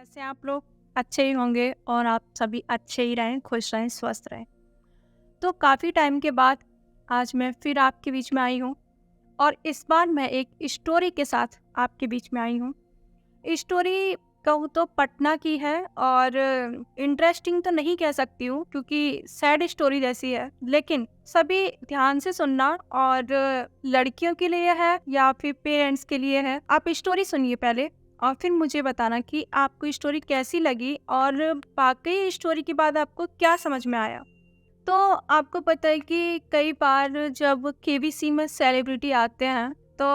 कैसे आप लोग अच्छे ही होंगे और आप सभी अच्छे ही रहें, खुश रहें, स्वस्थ रहें। तो काफ़ी टाइम के बाद आज मैं फिर आपके बीच में आई हूँ और इस बार मैं एक स्टोरी के साथ आपके बीच में आई हूँ। स्टोरी कहूँ तो पटना की है और इंटरेस्टिंग तो नहीं कह सकती हूँ क्योंकि सैड स्टोरी जैसी है, लेकिन सभी ध्यान से सुनना और लड़कियों के लिए है या फिर पेरेंट्स के लिए है। आप स्टोरी सुनिए पहले और फिर मुझे बताना कि आपको स्टोरी कैसी लगी और वाकई स्टोरी के बाद आपको क्या समझ में आया। तो आपको पता है कि कई बार जब केबीसी में सेलिब्रिटी आते हैं तो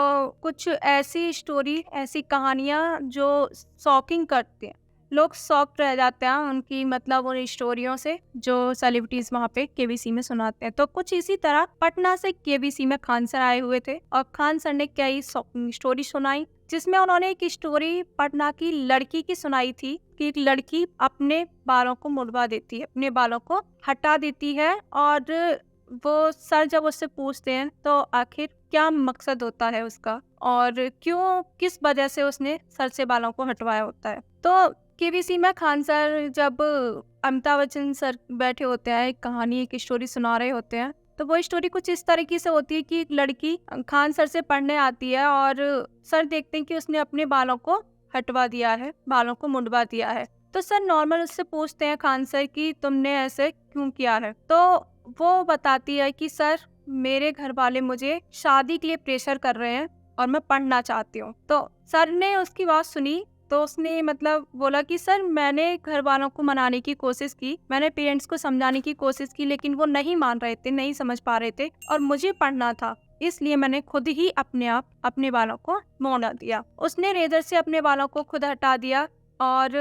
कुछ ऐसी स्टोरी, ऐसी कहानियाँ जो शॉकिंग करती हैं। लोग शॉक्ड रह जाते हैं उनकी मतलब उन स्टोरियों से जो सेलिब्रिटीज वहाँ पे केबीसी में सुनाते हैं। तो कुछ इसी तरह पटना से केबीसी में खान सर आए हुए थे और खान सर ने कई शॉकिंग स्टोरी सुनाई, जिसमें उन्होंने एक स्टोरी पटना की लड़की की सुनाई थी कि एक लड़की अपने बालों को मुड़वा देती है, अपने बालों को हटा देती है और वो सर जब उससे पूछते हैं तो आखिर क्या मकसद होता है उसका और क्यों, किस वजह से उसने सर से बालों को हटवाया होता है। तो केबीसी में खान सर जब अमिताभ बच्चन सर बैठे होते हैं, एक कहानी, एक स्टोरी सुना रहे होते हैं, तो वो स्टोरी कुछ इस तरीके से होती है कि एक लड़की खान सर से पढ़ने आती है और सर देखते हैं कि उसने अपने बालों को हटवा दिया है, बालों को मुंडवा दिया है। तो सर नॉर्मल उससे पूछते हैं खान सर कि तुमने ऐसे क्यों किया है। तो वो बताती है कि सर मेरे घर वाले मुझे शादी के लिए प्रेशर कर रहे हैं और मैं पढ़ना चाहती हूँ। तो सर ने उसकी बात सुनी तो उसने मतलब बोला कि सर मैंने घर वालों को मनाने की कोशिश की, मैंने पेरेंट्स को समझाने की कोशिश की, लेकिन वो नहीं मान रहे थे, नहीं समझ पा रहे थे और मुझे पढ़ना था, इसलिए मैंने खुद ही अपने आप अपने बालों को मोड़ा दिया। उसने रेजर से अपने बालों को खुद हटा दिया और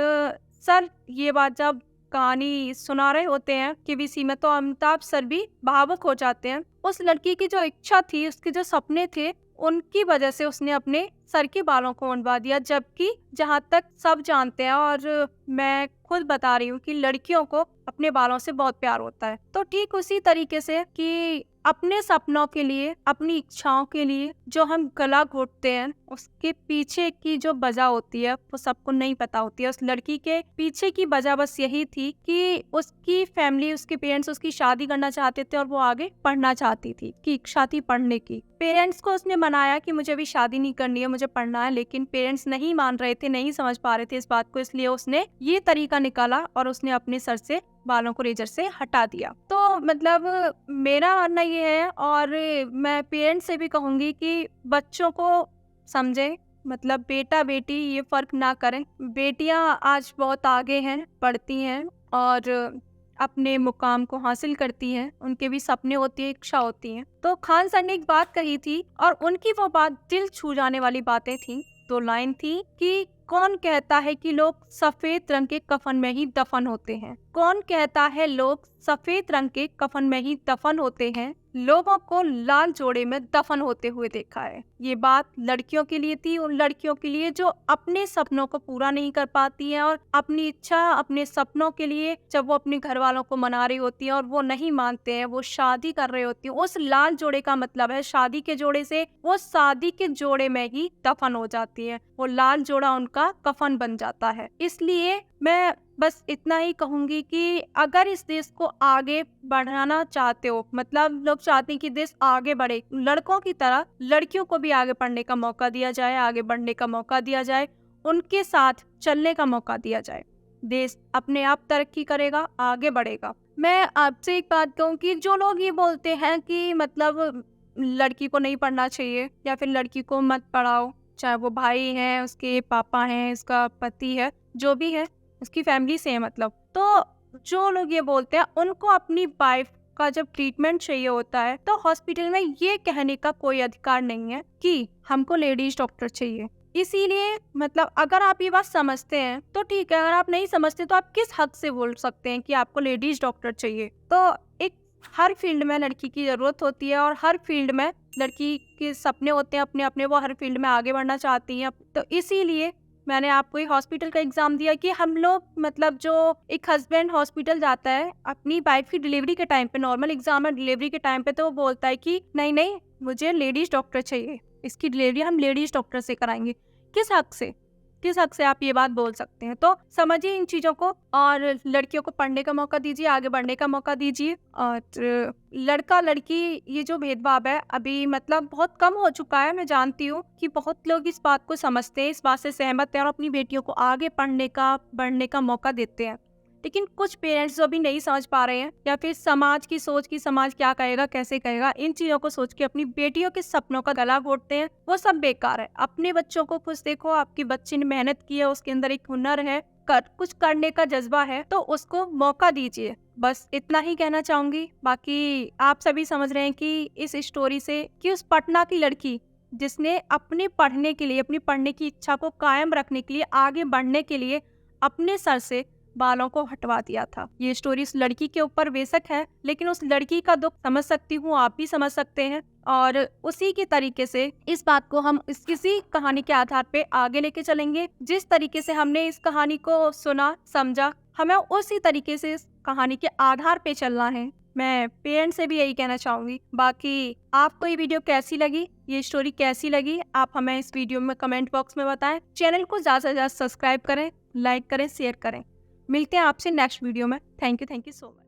सर ये बात जब कहानी सुना रहे होते हैं केबीसी में तो अमिताभ सर भी भावुक हो जाते हैं। उस लड़की की जो इच्छा थी, उसके जो सपने थे, उनकी वजह से उसने अपने सर के बालों को मुंडवा दिया, जबकि जहाँ तक सब जानते हैं और मैं खुद बता रही हूँ कि लड़कियों को अपने बालों से बहुत प्यार होता है। तो ठीक उसी तरीके से कि अपने सपनों के लिए, अपनी इच्छाओं के लिए जो हम गला घोटते हैं, उसके पीछे की जो वजह होती है वो सबको नहीं पता होती है। उस लड़की के पीछे की वजह बस यही थी कि उसकी फैमिली, उसके पेरेंट्स उसकी शादी करना चाहते थे और वो आगे पढ़ना चाहती थी, कि इच्छा थी पढ़ने की। पेरेंट्स को उसने मनाया कि मुझे अभी शादी नहीं करनी है, मुझे पढ़ना है, लेकिन पेरेंट्स नहीं मान रहे थे, नहीं समझ पा रहे थे इस बात को, इसलिए उसने ये तरीका निकाला और उसने अपने सर से बालों को रेजर से हटा दिया। तो मतलब मेरा मानना ये है और मैं पेरेंट्स से भी कहूँगी कि बच्चों को समझें, मतलब बेटा बेटी ये फर्क ना करें। बेटियां आज बहुत आगे हैं, पढ़ती हैं और अपने मुकाम को हासिल करती हैं, उनके भी सपने होती है, इच्छा होती हैं। तो खान सर ने एक बात कही थी और उनकी वो बात दिल छू जाने वाली बातें थी। 2 लाइन थी कि कौन कहता है कि लोग सफेद रंग के कफन में ही दफन होते हैं। कौन कहता है लोग सफेद रंग के कफन में ही दफन होते हैं, लोगों को लाल जोड़े में दफन होते हुए देखा है। ये बात लड़कियों के लिए थी, उन लड़कियों के लिए जो अपने सपनों को पूरा नहीं कर पाती हैं और अपनी इच्छा, अपने सपनों के लिए जब वो अपने घर वालों को मना रही होती हैं और वो नहीं मानते हैं, वो शादी कर रहे होती हैं। उस लाल जोड़े का मतलब है शादी के जोड़े से वो शादी के जोड़े में ही दफन हो जाती है, वो लाल जोड़ा उनका कफन बन जाता है। इसलिए मैं बस इतना ही कहूंगी कि अगर इस देश को आगे बढ़ाना चाहते हो, मतलब लोग चाहते हैं कि देश आगे बढ़े, लड़कों की तरह लड़कियों को भी आगे पढ़ने का मौका दिया जाए, आगे बढ़ने का मौका दिया जाए, उनके साथ चलने का मौका दिया जाए, देश अपने आप तरक्की करेगा, आगे बढ़ेगा। मैं आपसे एक बात कहूँ कि जो लोग ये बोलते हैं कि मतलब लड़की को नहीं पढ़ना चाहिए या फिर लड़की को मत पढ़ाओ, चाहे वो भाई है, उसके पापा हैं, उसका पति है, जो भी है, उसकी फैमिली से है मतलब, तो जो लोग ये बोलते हैं उनको अपनी वाइफ का जब ट्रीटमेंट चाहिए होता है तो हॉस्पिटल में ये कहने का कोई अधिकार नहीं है कि हमको लेडीज डॉक्टर चाहिए। इसीलिए मतलब अगर आप ये बात समझते हैं तो ठीक है, अगर आप नहीं समझते तो आप किस हक से बोल सकते हैं कि आपको लेडीज डॉक्टर चाहिए। तो एक हर फील्ड में लड़की की जरूरत होती है और हर फील्ड में लड़की के सपने होते हैं अपने अपने, वो हर फील्ड में आगे बढ़ना चाहती हैं। तो इसीलिए मैंने आपको एक हॉस्पिटल का एग्जाम दिया कि हम लोग मतलब जो एक हस्बैंड हॉस्पिटल जाता है अपनी वाइफ की डिलीवरी के टाइम पे, नॉर्मल एग्जाम है डिलीवरी के टाइम पे, तो वो बोलता है कि नहीं नहीं मुझे लेडीज डॉक्टर चाहिए, इसकी डिलीवरी हम लेडीज डॉक्टर से कराएंगे। किस हक से? किस हक से आप ये बात बोल सकते हैं? तो समझिए इन चीज़ों को और लड़कियों को पढ़ने का मौका दीजिए, आगे बढ़ने का मौका दीजिए। और लड़का-लड़की ये जो भेदभाव है अभी मतलब बहुत कम हो चुका है। मैं जानती हूँ कि बहुत लोग इस बात को समझते हैं, इस बात से सहमत हैं और अपनी बेटियों को आगे पढ़ने का, बढ़ने का मौका देते हैं। लेकिन कुछ पेरेंट्स जो अभी नहीं समझ पा रहे हैं या फिर समाज की सोच की समाज क्या कहेगा, कैसे कहेगा, इन चीज़ों को सोच के अपनी बेटियों के सपनों का गला घोटते हैं, वो सब बेकार है। अपने बच्चों को खुश देखो, आपकी बच्ची ने मेहनत की है, उसके अंदर एक हुनर है, कुछ करने का जज्बा है, तो उसको मौका दीजिए। बस इतना ही कहना चाहूंगी। बाकी आप सभी समझ रहे हैं कि इस स्टोरी से कि उस पटना की लड़की जिसने अपने पढ़ने के लिए, अपनी पढ़ने की इच्छा को कायम रखने के लिए, आगे बढ़ने के लिए अपने सर से बालों को हटवा दिया था। ये स्टोरी उस लड़की के ऊपर बेशक है, लेकिन उस लड़की का दुख समझ सकती हूँ, आप भी समझ सकते हैं। और उसी के तरीके से इस बात को हम किसी कहानी के आधार पे आगे लेके चलेंगे। जिस तरीके से हमने इस कहानी को सुना, समझा, हमें उसी तरीके से इस कहानी के आधार पे चलना है। मैं पेरेंट्स से भी यही कहना चाहूंगी। बाकी आपको ये वीडियो कैसी लगी, ये स्टोरी कैसी लगी, आप हमें इस वीडियो में कमेंट बॉक्स में बताएं। चैनल को ज़्यादा से ज़्यादा सब्सक्राइब करें, लाइक करें, शेयर करें। मिलते हैं आपसे नेक्स्ट वीडियो में। Thank you so much.